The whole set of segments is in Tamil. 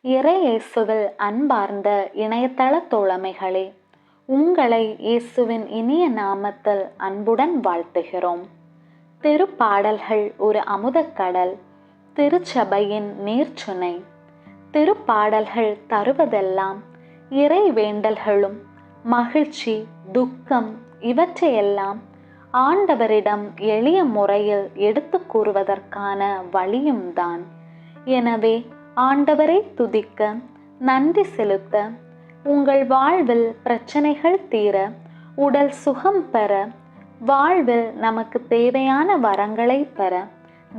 இறை இயேசுவில் அன்பார்ந்த இணையதள தோழமைகளே, உங்களை இயேசுவின் இனிய நாமத்தில் அன்புடன் வாழ்த்துகிறோம். திருப்பாடல்கள் ஒரு அமுதக்கடல், திருச்சபையின் நீர்ச்சுனை. திருப்பாடல்கள் தருவதெல்லாம் இறை வேண்டல்களும் மகிழ்ச்சி, துக்கம் இவற்றையெல்லாம் ஆண்டவரிடம் எளிய முறையில் எடுத்து கூறுவதற்கான வழியும் தான். எனவே ஆண்டவரை துதிக்க, நன்றி செலுத்த, உங்கள் வாழ்வில் பிரச்சனைகள் தீர, உடல் சுகம் பெற, வாழ்வில் நமக்கு தேவையான வரங்களை பெற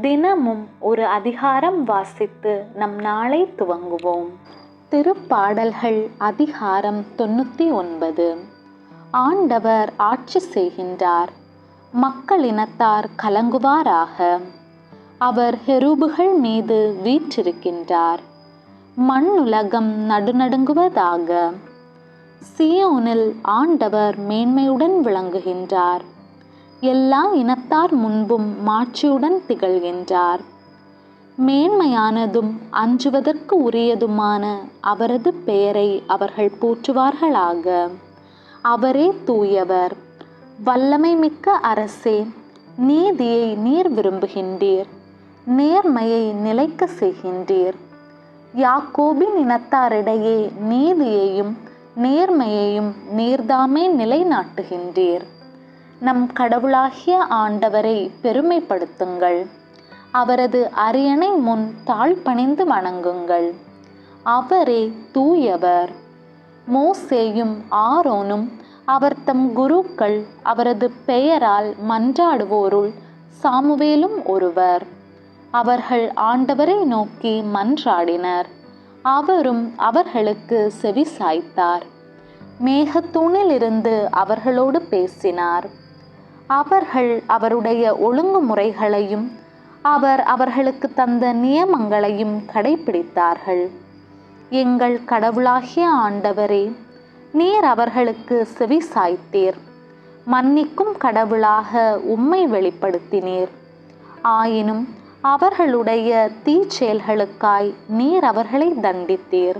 தினமும் ஒரு அதிகாரம் வாசித்து நம் நாளை துவங்குவோம். திருப்பாடல்கள் அதிகாரம் 99. ஆண்டவர் ஆட்சி செய்கின்றார், மக்களினத்தார் கலங்குவாராக. அவர் கெரூபுகள் மீது வீற்றிருக்கின்றார், மண்ணுலகம் நடுநடுங்குவதாக. சீயோனில் ஆண்டவர் மேன்மையுடன் விளங்குகின்றார், எல்லா இனத்தார் முன்பும் மாட்சியுடன் திகழ்கின்றார். மேன்மையானதும் அஞ்சுவதற்கு உரியதுமான அவரது பெயரை அவர்கள் போற்றுவார்களாக. அவரே தூயவர், வல்லமை மிக்க அரசே, நீதியை நீர் விரும்புகின்றீர், நேர்மையை நிலைக்க செய்கின்றீர். யாக்கோபின் இனத்தாரிடையே நீதியையும் நேர்மையையும் நீர்தாமே நிலைநாட்டுகின்றீர். நம் கடவுளாகிய ஆண்டவரை பெருமைப்படுத்துங்கள், அவரது அரியணை முன் தாழ்பணிந்து வணங்குங்கள். அவரே தூயவர். மோசேயும் ஆரோனும் அவர் தம் குருக்கள் அவரது பெயரால் மன்றாடுவோருள் சாமுவேலும் ஒருவர். அவர்கள் ஆண்டவரை நோக்கி மன்றாடினர், அவரும் அவர்களுக்கு செவி சாய்த்தார். மேகத்தூணில் இருந்து அவர்களோடு பேசினார். அவர்கள் அவருடைய ஒழுங்குமுறைகளையும் அவர் அவர்களுக்கு தந்த நியமங்களையும் கடைபிடித்தார்கள். எங்கள் கடவுளாகிய ஆண்டவரே, நீர் அவர்களுக்கு செவி சாய்த்தீர், மன்னிக்கும் கடவுளாக உம்மை வெளிப்படுத்தினீர். ஆயினும் அவர்களுடைய தீச்செயல்களுக்காய் நீர் அவர்களை தண்டித்தீர்.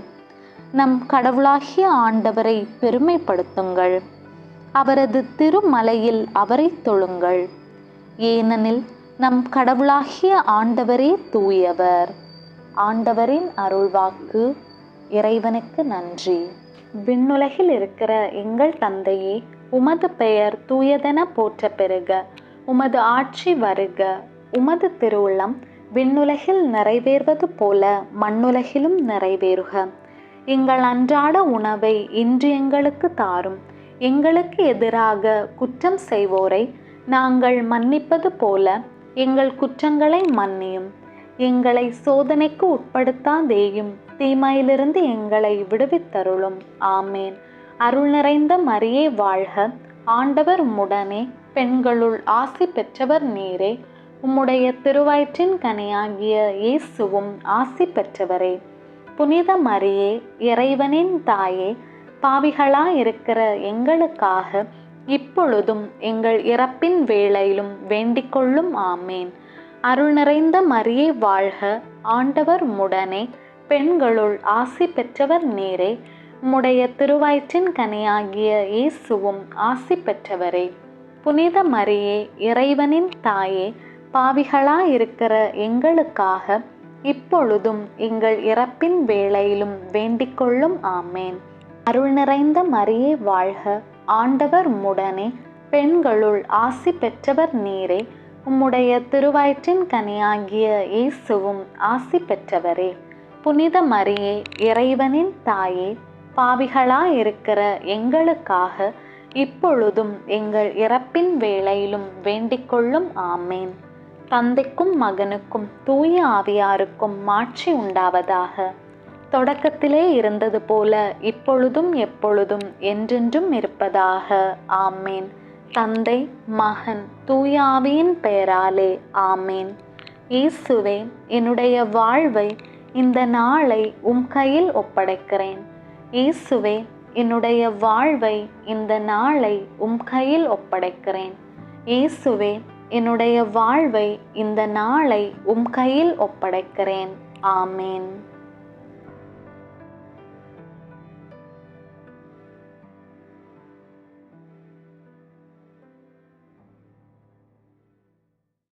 நம் கடவுளாகிய ஆண்டவரை பெருமைப்படுத்துங்கள், அவரது திருமலையில் அவரை தொழுங்கள், ஏனெனில் நம் கடவுளாகிய ஆண்டவரே தூயவர். ஆண்டவரின் அருள்வாக்கு. இறைவனுக்கு நன்றி. விண்ணுலகில் இருக்கிற எங்கள் தந்தையே, உமது பெயர் தூயதென போற்ற பெறுக, உமது ஆட்சி வருக, உமது திருவுள்ளம் விண்ணுலகில் நிறைவேறுவது போல மண்ணுலகிலும் நிறைவேறுக. எங்கள் அன்றாட உணவை இன்று எங்களுக்கு தாரும். எங்களுக்கு எதிராக குற்றம் செய்வோரை நாங்கள் மன்னிப்பது போல எங்கள் குற்றங்களை மன்னியும். எங்களை சோதனைக்கு உட்படுத்தாதேயும், தீமையிலிருந்து எங்களை விடுவித்தருளும். ஆமேன். அருள் நிறைந்த மரியே வாழ்க, ஆண்டவர் உம்முடனே, பெண்களுள் ஆசி பெற்றவர் நீரே, உம்முடைய திருவயிற்றின் கனியாகிய இயேசுவும் ஆசி பெற்றவரே. புனித மரியே, இறைவனின் தாயே, பாவிகளாயிருக்கிற எங்களுக்காக இப்பொழுதும் எங்கள் இறப்பின் வேளையிலும் வேண்டிக்கொள்ளும். ஆமேன். அருள் நிறைந்த மரியே வாழ்க, ஆண்டவர் உம்முடனே, பெண்களுள் ஆசி பெற்றவர் நீரே, உம்முடைய திருவயிற்றின் கனியாகிய இயேசுவும் ஆசி பெற்றவரே. புனித மரியே, இறைவனின் தாயே, பாவிகளாயிருக்கிற எங்களுக்காக இப்பொழுதும் எங்கள் இறப்பின் வேளையிலும் வேண்டிக்கொள்ளும். ஆமேன். அருள் நிறைந்த மரியே வாழ்க, ஆண்டவர் உம்முடனே, பெண்களுள் ஆசி பெற்றவர் நீரே, உம்முடைய திருவயிற்றின் கனியாகிய இயேசுவும் ஆசி பெற்றவரே. புனித மரியே, இறைவனின் தாயே, பாவிகளாயிருக்கிற எங்களுக்காக இப்பொழுதும் எங்கள் இறப்பின் வேளையிலும் வேண்டிக்கொள்ளும். ஆமேன். தந்தைக்கும் மகனுக்கும் தூய ஆவியாருக்கும் மாட்சி உண்டாவதாக. தொடக்கத்திலே இருந்தது போல இப்பொழுதும் எப்பொழுதும் என்றென்றும் இருப்பதாக. ஆமேன். தந்தை, மகன், தூய ஆவியின் பெயராலே. ஆமேன். இயேசுவே, என்னுடைய வாழ்வை, இந்த நாளை உம் கையில் ஒப்படைக்கிறேன். இயேசுவே, என்னுடைய வாழ்வை, இந்த நாளை உம் கையில் ஒப்படைக்கிறேன். இயேசுவே, என்னுடைய வாழ்வை, இந்த நாளை உம் கையில் ஒப்படைக்கிறேன். ஆமேன்.